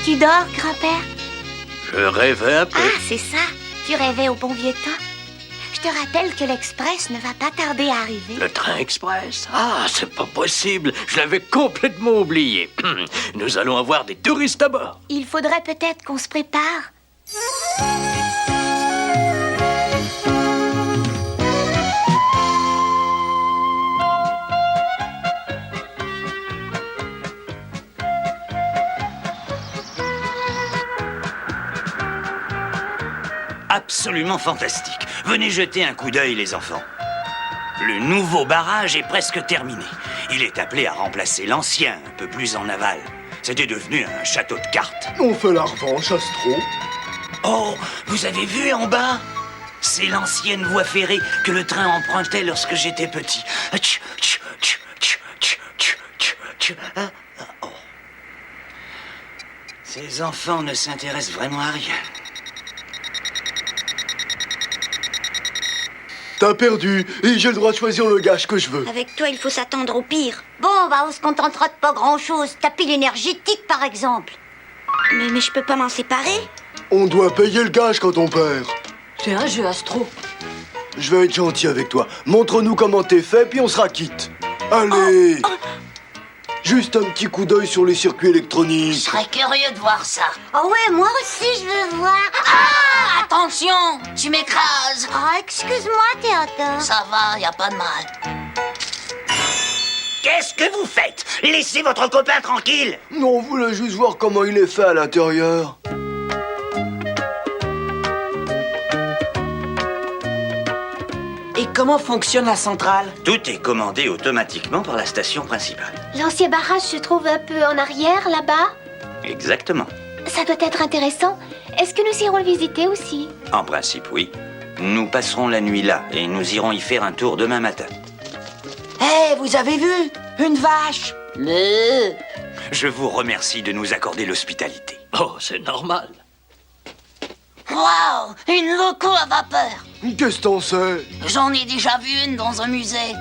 Tu dors, grand-père? Je rêvais un peu. Ah, c'est ça. Tu rêvais au bon vieux temps. Je te rappelle que l'Express ne va pas tarder à arriver. Le train express? Ah, c'est pas possible. Je l'avais complètement oublié. Nous allons avoir des touristes à bord. Il faudrait peut-être qu'on se prépare. Absolument fantastique. Venez jeter un coup d'œil, les enfants. Le nouveau barrage est presque terminé. Il est appelé à remplacer l'ancien, un peu plus en aval. C'était devenu un château de cartes. On fait la revanche, Astro. Oh, vous avez vu en bas? C'est l'ancienne voie ferrée que le train empruntait lorsque j'étais petit. Oh. Ces enfants ne s'intéressent vraiment à rien. T'as perdu, et j'ai le droit de choisir le gage que je veux. Avec toi, il faut s'attendre au pire. Bon, bah on se contentera de pas grand-chose. Ta pile énergétique, par exemple. Mais je peux pas m'en séparer. On doit payer le gage quand on perd. C'est un jeu, Astro. Je vais être gentil avec toi. Montre-nous comment t'es fait, puis on sera quitte. Allez. Juste un petit coup d'œil sur les circuits électroniques. Je serais curieux de voir ça. Oh ouais, moi aussi, je veux voir. Ah, attention, tu m'écrases. Oh, excuse-moi, Théodore. Ça va, y a pas de mal. Qu'est-ce que vous faites? Laissez votre copain tranquille. Non, on voulait juste voir comment il est fait à l'intérieur. Et comment fonctionne la centrale? Tout est commandé automatiquement par la station principale. L'ancien barrage se trouve un peu en arrière, là-bas. Exactement. Ça doit être intéressant. Est-ce que nous irons le visiter aussi? En principe, oui. Nous passerons la nuit là et nous irons y faire un tour demain matin. Hé, vous avez vu? Une vache! Je vous remercie de nous accorder l'hospitalité. Oh, c'est normal. Waouh, une loco à vapeur. Qu'est-ce que t'en sais? J'en ai déjà vu une dans un musée.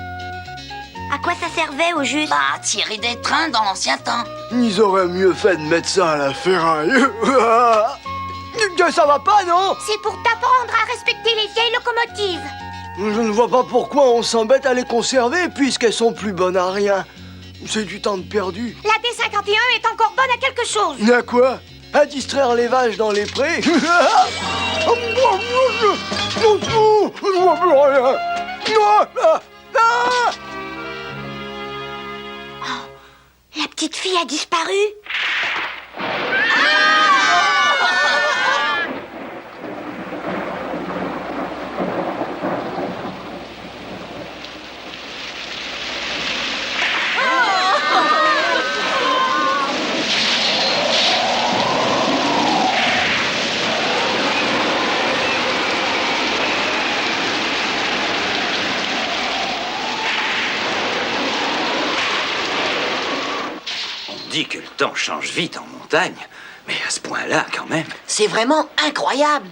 À quoi ça servait au juste? Bah, à tirer des trains dans l'ancien temps. Ils auraient mieux fait de mettre ça à la ferraille. Que ça va pas, non? C'est pour t'apprendre à respecter les vieilles locomotives. Je ne vois pas pourquoi on s'embête à les conserver puisqu'elles sont plus bonnes à rien. C'est du temps de perdu. La D51 est encore bonne à quelque chose. À quoi? À distraire les vaches dans les prés? Je vois plus rien. La petite fille a disparu. On dit que le temps change vite en montagne, mais à ce point-là, quand même. C'est vraiment incroyable.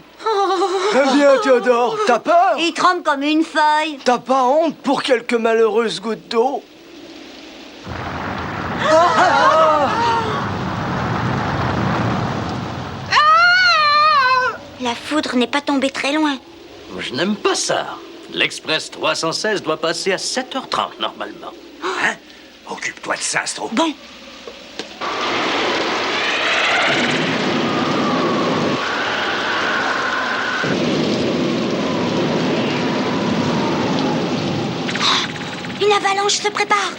Eh bien, Théodore, t'as peur? Il tremble comme une feuille. T'as pas honte pour quelques malheureuses gouttes d'eau? La foudre n'est pas tombée très loin. Je n'aime pas ça. L'Express 316 doit passer à 7h30 normalement. Hein? Occupe-toi de ça, Astro. Bon. Une avalanche se prépare.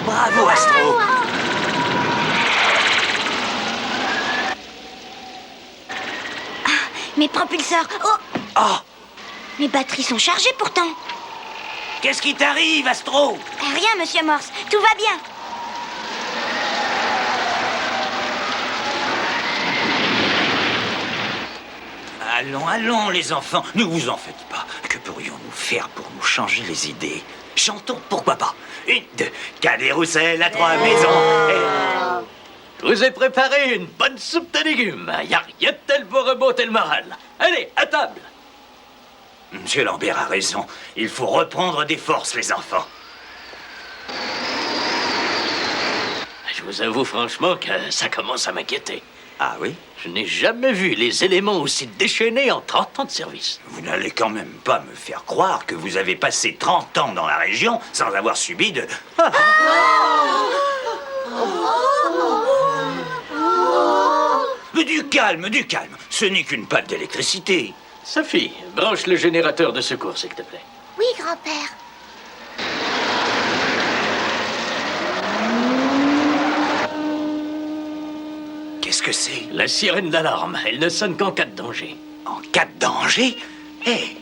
Bravo, Astro. Mes propulseurs. Oh, Oh, mes batteries sont chargées pourtant. qu'est-ce qui t'arrive, Astro? Rien, monsieur Morse. Tout va bien. Allons, allons, les enfants, ne vous en faites pas. Que pourrions-nous faire pour nous changer les idées? Chantons, pourquoi pas? 1, 2, Cadet Roussel à 3 maisons. Je vous ai préparé une bonne soupe de légumes. Y a rien de tel pour remonter le moral. Allez, à table. Monsieur Lambert a raison. Il faut reprendre des forces, les enfants. Je vous avoue franchement que ça commence à m'inquiéter. Ah oui? Je n'ai jamais vu les éléments aussi déchaînés en 30 ans de service. Vous n'allez quand même pas me faire croire que vous avez passé 30 ans dans la région sans avoir subi de... Mais du calme, du calme. Ce n'est qu'une panne d'électricité. Sophie, branche le générateur de secours, s'il te plaît. Oui, grand-père. Qu'est-ce que c'est? La sirène d'alarme, elle ne sonne qu'en cas de danger. En cas de danger? Hé!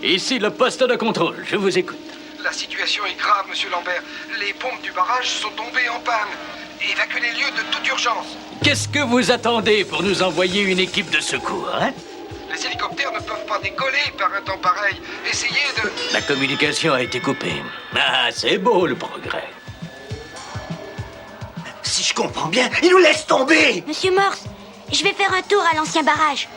Ici le poste de contrôle, je vous écoute. La situation est grave, monsieur Lambert. Les pompes du barrage sont tombées en panne. Évacuez les lieux de toute urgence. Qu'est-ce que vous attendez pour nous envoyer une équipe de secours, hein? Les hélicoptères ne peuvent pas décoller par un temps pareil. Essayez de... La communication a été coupée. Ah, c'est beau le progrès. Si je comprends bien, il nous laisse tomber! Monsieur Morse, je vais faire un tour à l'ancien barrage.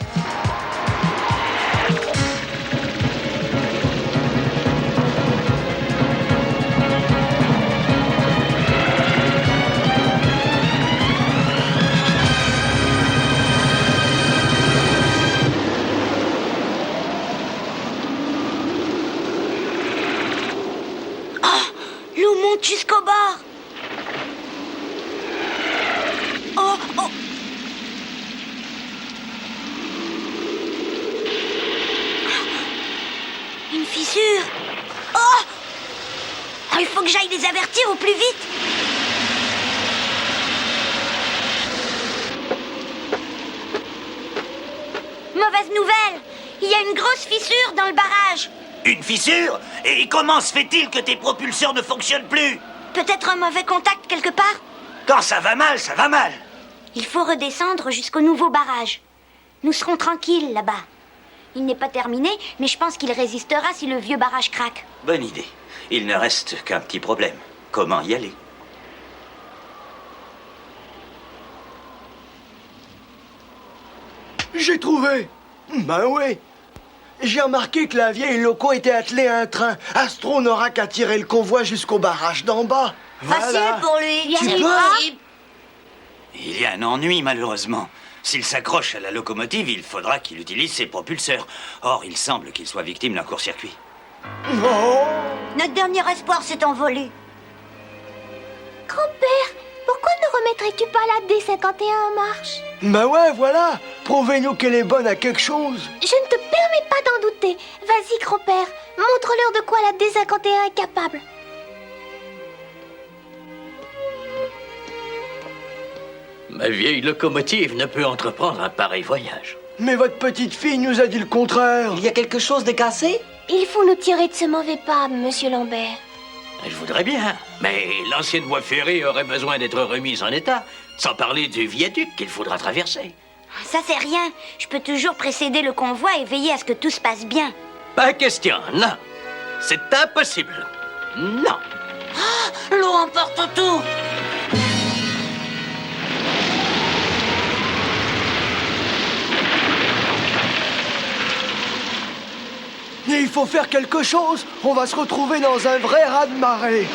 L'eau monte jusqu'au bord. Oh, oh. Une fissure. Oh, oh, il faut que j'aille les avertir au plus vite. Mauvaise nouvelle. Il y a une grosse fissure dans le barrage. Une fissure? Et comment se fait-il que tes propulseurs ne fonctionnent plus? Peut-être un mauvais contact quelque part. Quand ça va mal, ça va mal. Il faut redescendre jusqu'au nouveau barrage. Nous serons tranquilles là-bas. Il n'est pas terminé, mais je pense qu'il résistera si le vieux barrage craque. Bonne idée. Il ne reste qu'un petit problème. Comment y aller? J'ai trouvé. Ben oui. J'ai remarqué que la vieille loco était attelée à un train. Astro n'aura qu'à tirer le convoi jusqu'au barrage d'en bas. Facile Voilà. pour lui. Y Tu arrive peux pas. Il y a un ennui, malheureusement. S'il s'accroche à la locomotive, il faudra qu'il utilise ses propulseurs. Or, il semble qu'il soit victime d'un court-circuit. Oh. Notre dernier espoir s'est envolé. Grand-père, pourquoi ne remettrais-tu pas la D51 en marche? Ben ouais, voilà. Prouvez-nous qu'elle est bonne à quelque chose. Je ne te permets pas d'en douter. Vas-y, grand-père, montre-leur de quoi la D51 est capable. Ma vieille locomotive ne peut entreprendre un pareil voyage. Mais votre petite fille nous a dit le contraire. Il y a quelque chose de cassé? Il faut nous tirer de ce mauvais pas, monsieur Lambert. Je voudrais bien, mais l'ancienne voie ferrée aurait besoin d'être remise en état, sans parler du viaduc qu'il faudra traverser. Ça, c'est rien. Je peux toujours précéder le convoi et veiller à ce que tout se passe bien. Pas question, non. C'est impossible. Non. L'eau emporte tout. Et il faut faire quelque chose. On va se retrouver dans un vrai raz-de-marée.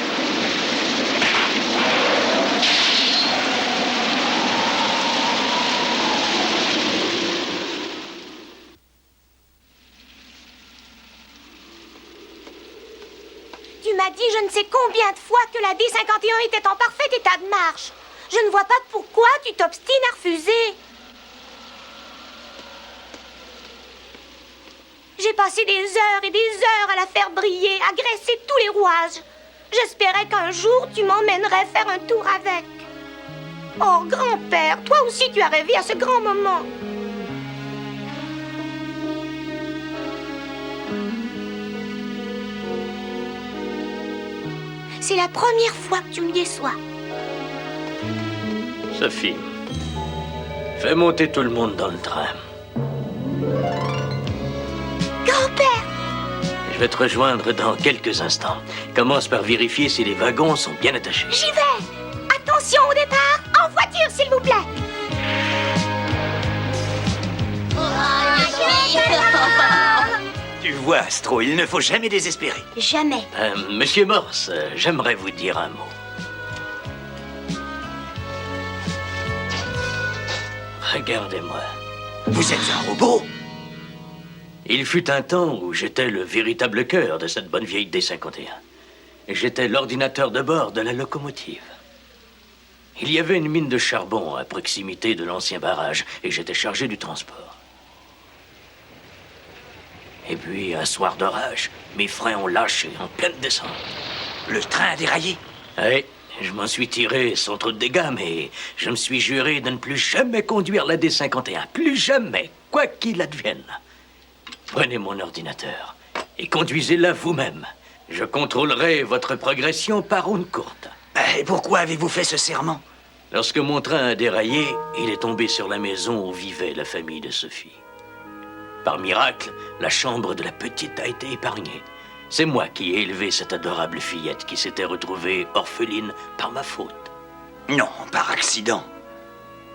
Tu m'as dit je ne sais combien de fois que la D51 était en parfait état de marche. Je ne vois pas pourquoi tu t'obstines à refuser. J'ai passé des heures et des heures à la faire briller, à graisser tous les rouages. J'espérais qu'un jour tu m'emmènerais faire un tour avec. Oh, grand-père, toi aussi tu as rêvé à ce grand moment. C'est la première fois que tu me déçois. Sophie, fais monter tout le monde dans le train. Grand-père! Je vais te rejoindre dans quelques instants. Commence par vérifier si les wagons sont bien attachés. J'y vais! Attention! Attention au départ. En voiture, s'il vous plaît. Tu vois, Astro, il ne faut jamais désespérer. Jamais. Monsieur Morse, j'aimerais vous dire un mot. Regardez-moi. Vous êtes un robot? Il fut un temps où j'étais le véritable cœur de cette bonne vieille D-51. Et j'étais l'ordinateur de bord de la locomotive. Il y avait une mine de charbon à proximité de l'ancien barrage et j'étais chargé du transport. Et puis, un soir d'orage, mes freins ont lâché en pleine descente. Le train a déraillé? Oui, je m'en suis tiré sans trop de dégâts, mais je me suis juré de ne plus jamais conduire la D-51. Plus jamais, quoi qu'il advienne. Prenez mon ordinateur et conduisez-la vous-même. Je contrôlerai votre progression par ronde courte. Et pourquoi avez-vous fait ce serment? Lorsque mon train a déraillé, il est tombé sur la maison où vivait la famille de Sophie. Par miracle, la chambre de la petite a été épargnée. C'est moi qui ai élevé cette adorable fillette qui s'était retrouvée orpheline par ma faute. Non, par accident.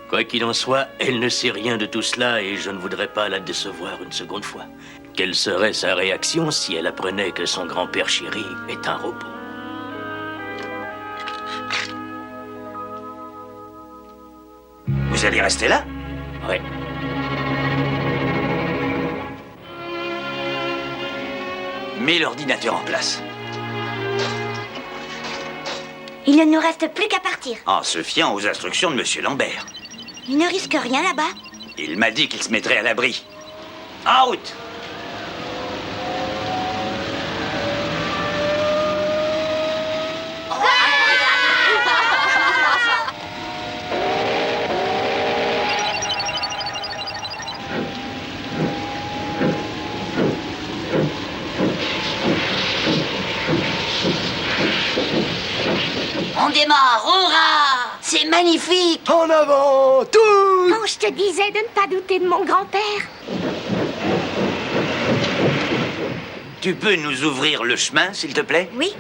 Quoi qu'il en soit, elle ne sait rien de tout cela et je ne voudrais pas la décevoir une seconde fois. Quelle serait sa réaction si elle apprenait que son grand-père chéri est un robot? Vous allez rester là? Oui. Mets l'ordinateur en place. Il ne nous reste plus qu'à partir. En se fiant aux instructions de Monsieur Lambert. Il ne risque rien là-bas. Il m'a dit qu'il se mettrait à l'abri. En route! On démarre, hurrah! C'est magnifique! En avant, tous! Quand je te disais de ne pas douter de mon grand-père. Tu peux nous ouvrir le chemin, s'il te plaît? Oui.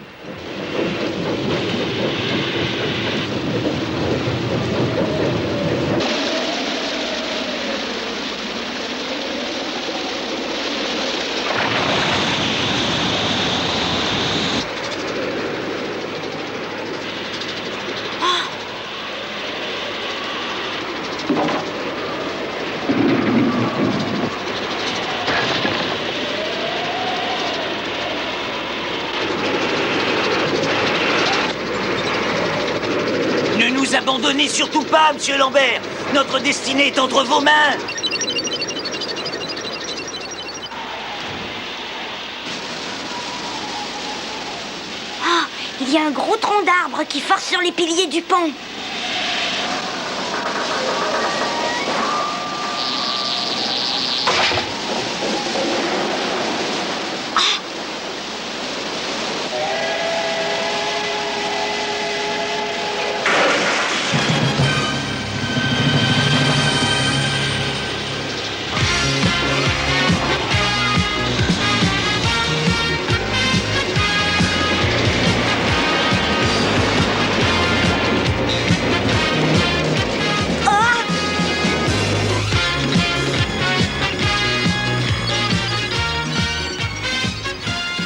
Ne nous abandonnez surtout pas, Monsieur Lambert. Notre destinée est entre vos mains. Ah, il y a un gros tronc d'arbre qui force sur les piliers du pont.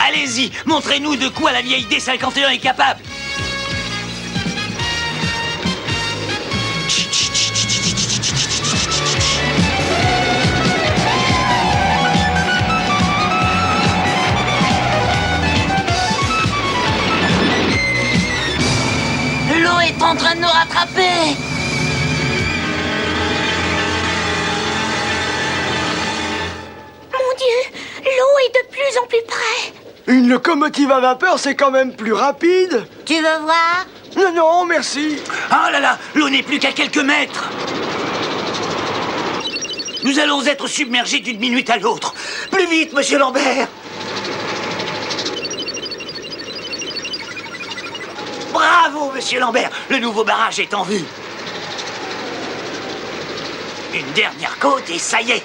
Allez-y, montrez-nous de quoi la vieille D-51 est capable. L'eau est en train de nous rattraper! Mon Dieu, l'eau est de plus en plus près. Une locomotive à vapeur, c'est quand même plus rapide. Tu veux voir? Non, non, merci. Oh là là, l'eau n'est plus qu'à quelques mètres. Nous allons être submergés d'une minute à l'autre. Plus vite, Monsieur Lambert. Bravo, Monsieur Lambert. Le nouveau barrage est en vue. Une dernière côte et ça y est.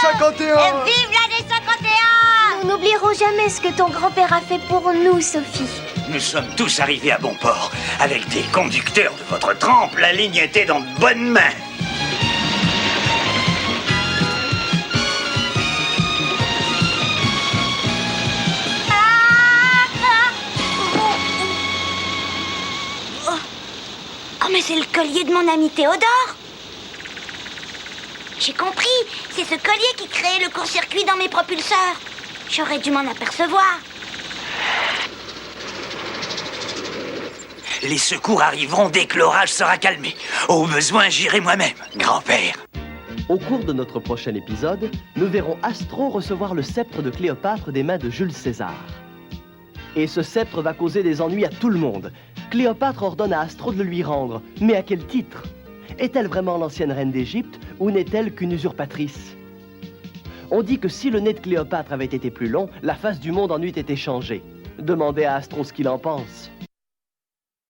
51! Vive l'année 51! Nous n'oublierons jamais ce que ton grand-père a fait pour nous, Sophie. Nous sommes tous arrivés à bon port. Avec des conducteurs de votre trempe, la ligne était dans de bonnes mains. Oh, mais c'est le collier de mon ami Théodore. J'ai compris, c'est ce collier qui créait le court-circuit dans mes propulseurs. J'aurais dû m'en apercevoir. Les secours arriveront dès que l'orage sera calmé. Au besoin, j'irai moi-même, grand-père. Au cours de notre prochain épisode, nous verrons Astro recevoir le sceptre de Cléopâtre des mains de Jules César. Et ce sceptre va causer des ennuis à tout le monde. Cléopâtre ordonne à Astro de le lui rendre, mais à quel titre? Est-elle vraiment l'ancienne reine d'Égypte ou n'est-elle qu'une usurpatrice? On dit que si le nez de Cléopâtre avait été plus long, la face du monde en eût été changée. Demandez à Astro ce qu'il en pense.